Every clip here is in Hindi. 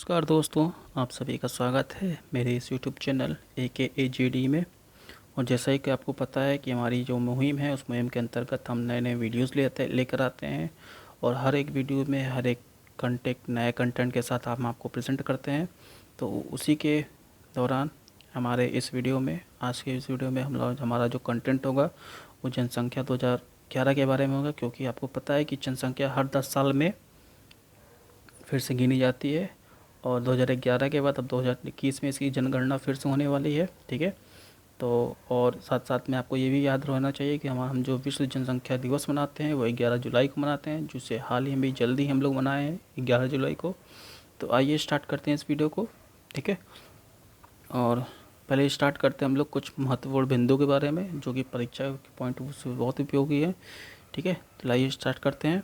नमस्कार दोस्तों, आप सभी का स्वागत है मेरे इस यूट्यूब चैनल AKAGD में। और जैसा ही कि आपको पता है कि हमारी जो मुहिम है, उस मुहिम के अंतर्गत हम नए नए वीडियोस लेकर आते हैं और हर एक वीडियो में हर एक नए कंटेंट के साथ हम आपको प्रेजेंट करते हैं। तो उसी के दौरान हमारे इस वीडियो में, आज के इस वीडियो में हमारा जो कंटेंट होगा वो जनसंख्या 2011 के बारे में होगा, क्योंकि आपको पता है कि जनसंख्या हर 10 साल में फिर से गिनी जाती है और 2011 के बाद अब 2021 में इसकी जनगणना फिर से होने वाली है। ठीक है, तो और साथ साथ में आपको ये भी याद रहना चाहिए कि हम जो विश्व जनसंख्या दिवस मनाते हैं वो 11 जुलाई को मनाते हैं, जिसे हाल ही में जल्दी हम लोग मनाए हैं 11 जुलाई को। तो आइए स्टार्ट करते हैं इस वीडियो को। ठीक है, और पहले स्टार्ट करते हैं हम लोग कुछ महत्वपूर्ण बिंदु के बारे में जो कि परीक्षा के पॉइंट से बहुत उपयोगी है। ठीक है, तो आइए स्टार्ट करते हैं।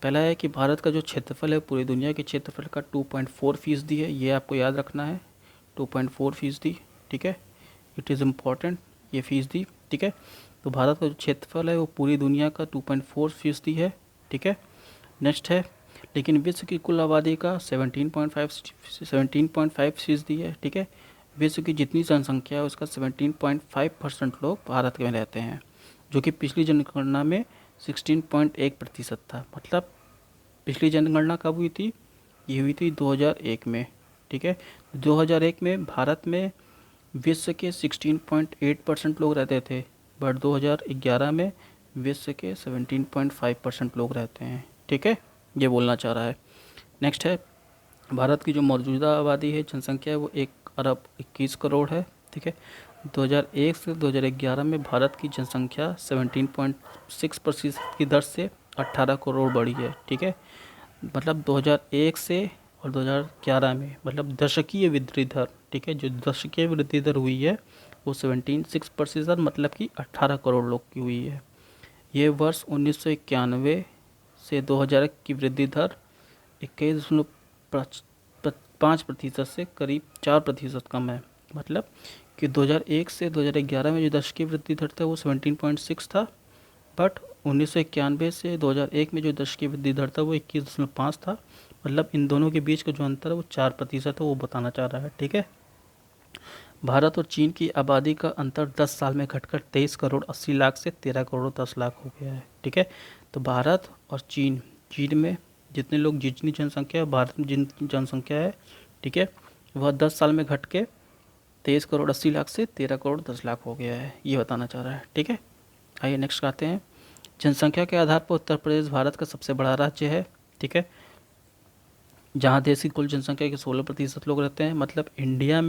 पहला है कि भारत का जो क्षेत्रफल है पूरी दुनिया के क्षेत्रफल का 2.4% है, ये आपको याद रखना है, 2.4%। ठीक है, इट इज़ इम्पॉर्टेंट ये फीसदी। ठीक है, तो भारत का जो क्षेत्रफल है वो पूरी दुनिया का 2.4% है। ठीक है, नेक्स्ट है, लेकिन विश्व की कुल आबादी का 17.5% है। ठीक है, विश्व की जितनी जनसंख्या है उसका 17.5% लोग भारत में रहते हैं, जो कि पिछली जनगणना में 16.1% था। मतलब पिछली जनगणना कब हुई थी? ये हुई थी 2001 में। ठीक है, 2001 में भारत में विश्व के 16.8% लोग रहते थे, बट 2011 में विश्व के 17.5% लोग रहते हैं। ठीक है, ये बोलना चाह रहा है। नेक्स्ट है, भारत की जो मौजूदा आबादी है, जनसंख्या है, वो 1 अरब 21 करोड़ है। ठीक है, 2001 से 2011 में भारत की जनसंख्या 17.6% की दर से 18 करोड़ बढ़ी है। ठीक है, मतलब 2001 से और 2011 में, मतलब दशकीय वृद्धि दर। ठीक है, जो दशकीय वृद्धि दर हुई है वो 17.6%, मतलब कि 18 करोड़ लोग की हुई है। ये वर्ष 1991 से 2000 की वृद्धि दर 21.5% से करीब 4% कम है। मतलब कि 2001 से 2011 में जो दशकीय वृद्धि दर था वो 17.6 था, बट 1991 से 2001 में जो दशकीय वृद्धि दर था वो 21.5 था। मतलब इन दोनों के बीच का जो अंतर है वो 4% है, वो बताना चाह रहा है। ठीक है, भारत और चीन की आबादी का अंतर 10 साल में घटकर 23 करोड़ 80 लाख से 13 करोड़ 10 लाख हो गया है। ठीक है, तो भारत और चीन, चीन में जितने लोग, जितनी जनसंख्या है, भारत में जितनी जनसंख्या है, ठीक है, वह 10 साल में घट के 23 करोड़ 80 लाख से 13 करोड़ 10 लाख हो गया है, ये बताना चाह रहा है। ठीक है, आइए नेक्स्ट आते हैं। जनसंख्या के आधार पर उत्तर प्रदेश भारत का सबसे बड़ा राज्य है। ठीक है, जहाँ देश की कुल जनसंख्या के 16% लोग रहते हैं। मतलब इंडिया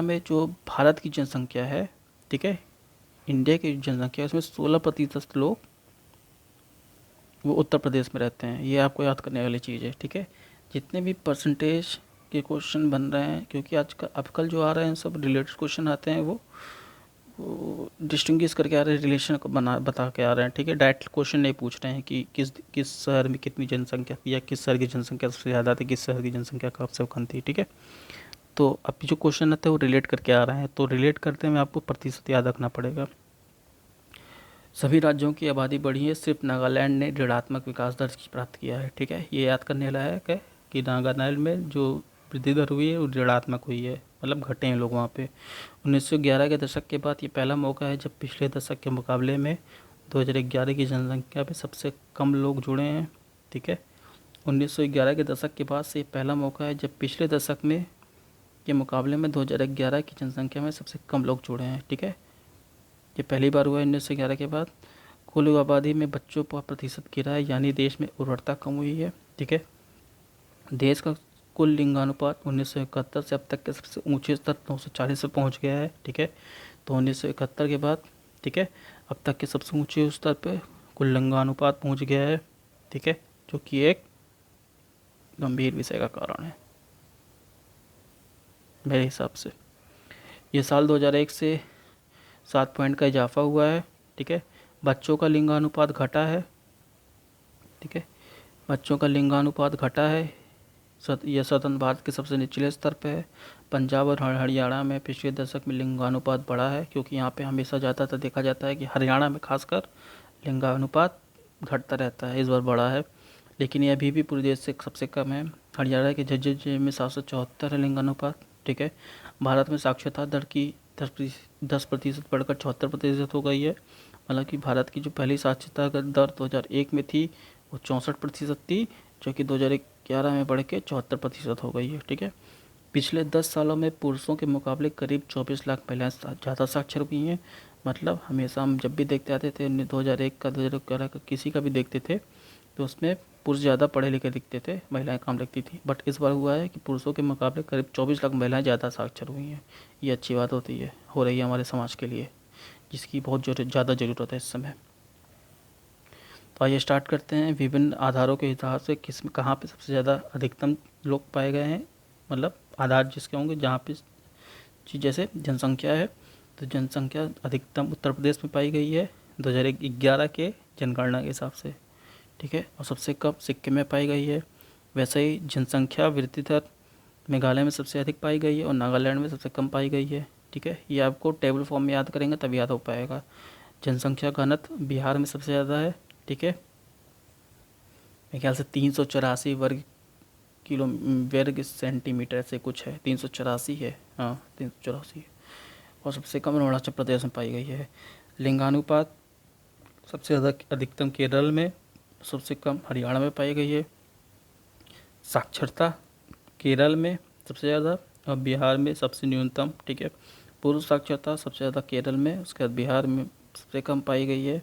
में जो भारत की जनसंख्या है, ठीक है, इंडिया की जनसंख्या उसमें 16% लोग वो उत्तर प्रदेश में रहते हैं। ये आपको याद करने वाली चीज़ है। ठीक है, जितने भी परसेंटेज के क्वेश्चन बन रहे हैं, क्योंकि आजकल जो आ रहे हैं सब रिलेटेड क्वेश्चन आते हैं, वो डिस्टिंग्विश करके आ रहे हैं, रिलेशन को बता के आ रहे हैं। ठीक है, डायरेक्ट क्वेश्चन नहीं पूछ रहे हैं कि किस शहर में कितनी जनसंख्या थी, या किस शहर की जनसंख्या सबसे ज़्यादा थी, किस शहर की जनसंख्या सबसे कम थी। ठीक है, तो अब जो क्वेश्चन आते हैं वो रिलेट करके आ रहे हैं, तो रिलेट करते में आपको प्रतिशत याद रखना पड़ेगा। सभी राज्यों की आबादी बढ़ी है, सिर्फ नागालैंड ने ऋणात्मक विकास दर प्राप्त किया है। ठीक है, ये याद करने लायक है कि नागालैंड में जो वृद्धि दर हुई है वो ऋणात्मक हुई है, मतलब घटे हैं लोग वहाँ पे। 1911 के दशक के बाद ये पहला मौका है जब पिछले दशक के मुकाबले में 2011 की जनसंख्या में सबसे कम लोग जुड़े हैं। ठीक है, 1911 के दशक के बाद से ये पहला मौका है जब पिछले दशक में के मुकाबले में 2011 की जनसंख्या में सबसे कम लोग जुड़े हैं। ठीक है, ये पहली बार हुआ है 1911 के बाद। कुल आबादी में बच्चों का प्रतिशत गिरा है, यानी देश में उर्वरता कम हुई है। ठीक है, देश का कुल लिंगानुपात 1971 से अब तक के सबसे ऊंचे स्तर 940 पे पहुंच गया है। ठीक है, तो 1971 के बाद, ठीक है, अब तक के सबसे ऊंचे स्तर पे कुल लिंगानुपात पहुंच गया है। ठीक है, जो कि एक गंभीर विषय का कारण है मेरे हिसाब से। ये साल 2001 से 7 पॉइंट का इजाफा हुआ है। ठीक है, बच्चों का लिंगानुपात घटा है। ठीक है, बच्चों का लिंगानुपात घटा है। यह स्वतंत्र भारत के सबसे निचले स्तर पे है। पंजाब और हरियाणा में पिछले दशक में लिंगानुपात बढ़ा है, क्योंकि यहाँ पे हमेशा ज़्यादातर देखा जाता है कि हरियाणा में खासकर लिंगानुपात घटता रहता है, इस बार बढ़ा है। लेकिन ये अभी भी पूरे देश से सबसे कम है। हरियाणा के झज्जर जिले में 774 है लिंगानुपात। ठीक है। भारत में साक्षरता दर की 10% बढ़कर 74% हो गई है। मतलब कि भारत की जो पहली साक्षरता दर 2001 में थी वो 64% थी, जो कि 2011 में बढ़ के 74% हो गई है। ठीक है। पिछले 10 सालों में पुरुषों के मुकाबले करीब 24 लाख महिलाएं ज़्यादा साक्षर हुई हैं। मतलब हमेशा हम जब भी देखते आते थे 2001 का 2011 का किसी का भी देखते थे तो उसमें पुरुष ज़्यादा पढ़े लिखे दिखते थे, महिलाएं कम दिखती थी। बट इस बार हुआ है कि पुरुषों के मुकाबले करीब 24 लाख महिलाएं ज़्यादा साक्षर हुई हैं। ये अच्छी बात होती है, हो रही है हमारे समाज के लिए, जिसकी बहुत ज़्यादा ज़रूरत है इस समय। तो आइए स्टार्ट करते हैं। विभिन्न आधारों के हिसाब से किस कहाँ पे सबसे ज़्यादा अधिकतम लोग पाए गए हैं, मतलब आधार जिसके होंगे जहाँ पे जैसे जनसंख्या है तो जनसंख्या अधिकतम उत्तर प्रदेश में पाई गई है 2011 के जनगणना के हिसाब से। ठीक है। और सबसे कम सिक्किम में पाई गई है। वैसे ही जनसंख्या वृद्धि दर मेघालय में सबसे अधिक पाई गई है और नागालैंड में सबसे कम पाई गई है। ठीक है। ये आपको टेबल फॉर्म में याद करेंगे तब याद हो पाएगा। जनसंख्या घनत्व बिहार में सबसे ज़्यादा है। ठीक है। मेरे ख्याल से 384 वर्ग सेंटीमीटर से कुछ है, 384 है, हाँ 384 है। और सबसे कम अरुणाचल प्रदेश में पाई गई है। लिंगानुपात सबसे ज़्यादा अधिकतम केरल में, सबसे कम हरियाणा में पाई गई है। साक्षरता केरल में सबसे ज़्यादा और बिहार में सबसे न्यूनतम। ठीक है। पुरुष साक्षरता सबसे ज़्यादा केरल में, उसके बाद बिहार में सबसे कम पाई गई है।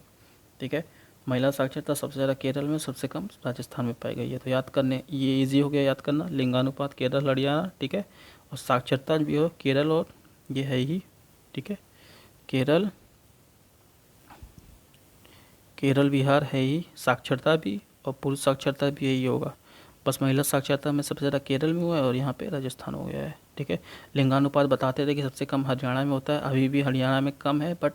ठीक है। महिला साक्षरता सबसे ज़्यादा केरल में, सबसे कम राजस्थान में पाई गई है। तो याद करने ये इजी हो गया याद करना, लिंगानुपात केरल हरियाणा। ठीक है। और साक्षरता भी हो केरल और ये है ही। ठीक है। केरल बिहार है ही, साक्षरता भी और पुरुष साक्षरता भी यही होगा। बस महिला साक्षरता में सबसे ज़्यादा केरल में हुआ है और यहाँ पे राजस्थान हो गया है। ठीक है। लिंगानुपात बताते थे कि सबसे कम हरियाणा में होता है, अभी भी हरियाणा में कम है, बट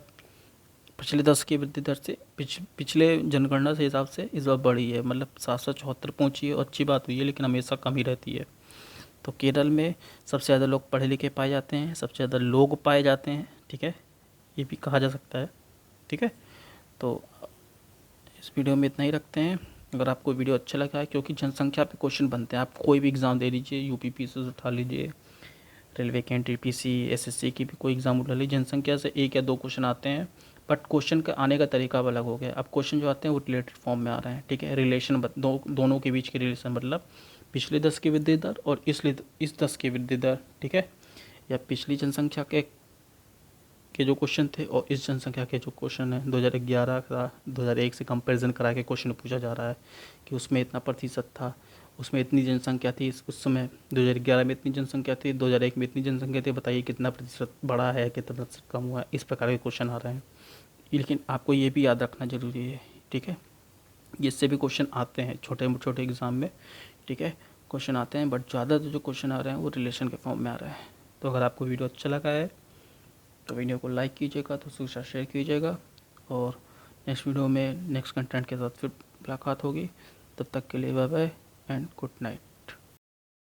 पिछले 10 की वृद्धि दर से पिछले जनगणना से हिसाब से इस बार बढ़ी है, मतलब 774 पहुँची है और अच्छी बात हुई है, लेकिन हमेशा कम ही रहती है। तो केरल में सबसे ज़्यादा लोग पढ़े लिखे पाए जाते हैं, सबसे ज़्यादा लोग पाए जाते हैं। ठीक है। ये भी कहा जा सकता है। ठीक है। तो इस वीडियो में इतना ही रखते हैं। अगर आपको वीडियो अच्छा लगा है, क्योंकि जनसंख्या पे क्वेश्चन बनते हैं, आप कोई भी एग्ज़ाम दे लीजिए, यूपीपीसी से उठा लीजिए, रेलवे के एनटीपीसी, एसएससी की भी कोई एग्ज़ाम उठा लीजिए, जनसंख्या से 1 या 2 क्वेश्चन आते हैं। बट क्वेश्चन का आने का तरीका अब अलग हो गया। अब क्वेश्चन जो आते हैं वो रिलेटेड फॉर्म में आ रहे हैं। ठीक है। रिलेशन दोनों के बीच की रिलेशन, मतलब पिछले 10 की वृद्धि दर और इस 10 की वृद्धि दर। ठीक है। या पिछली जनसंख्या के जो क्वेश्चन थे और इस जनसंख्या के जो क्वेश्चन है 2011 का 2001 से कंपैरिजन करा के क्वेश्चन पूछा जा रहा है कि उसमें इतना प्रतिशत था, उसमें इतनी जनसंख्या थी, उस समय 2011 में इतनी जनसंख्या थी, 2001 में इतनी जनसंख्या थी, बताइए कितना प्रतिशत बढ़ा है, कितना प्रतिशत कम हुआ है। इस प्रकार के क्वेश्चन आ रहे हैं, लेकिन आपको ये भी याद रखना ज़रूरी है। ठीक है। इससे भी क्वेश्चन आते हैं छोटे छोटे एग्ज़ाम में। ठीक है। क्वेश्चन आते हैं, बट ज़्यादा जो क्वेश्चन आ रहे हैं वो रिलेशन के फॉर्म में आ रहे हैं। तो अगर आपको वीडियो अच्छा लगा है तो वीडियो को लाइक कीजिएगा, तो दूसरा शेयर कीजिएगा, और नेक्स्ट वीडियो में नेक्स्ट कंटेंट के साथ फिर मुलाकात होगी। तब तक के लिए bye bye and good night.